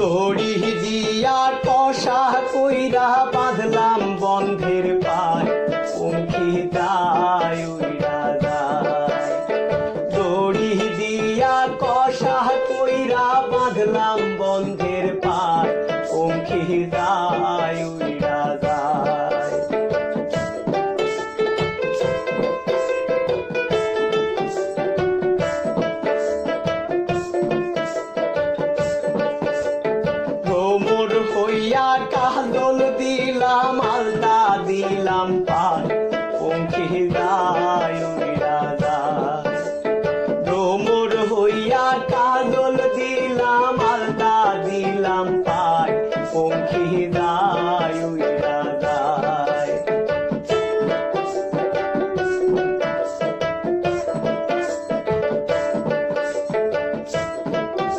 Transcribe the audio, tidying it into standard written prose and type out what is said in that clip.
দড়ি দিয়া কষা কইরা বাঁধলাম বন্ধের পায়, পঙ্খী যায় উইরা যায়। দড়ি দিয়া কষা কইরা বাঁধলাম বন্ধের পায়, পঙ্খী যায় উইরা যায়। ভ্রমর হইয়া কাজল দিলাম আলতা দিলাম পায়, পঙ্খী যায় উইরা যায়। ভ্রমর হইয়া কাজল দিলাম আলতা দিলাম পায়, পঙ্খী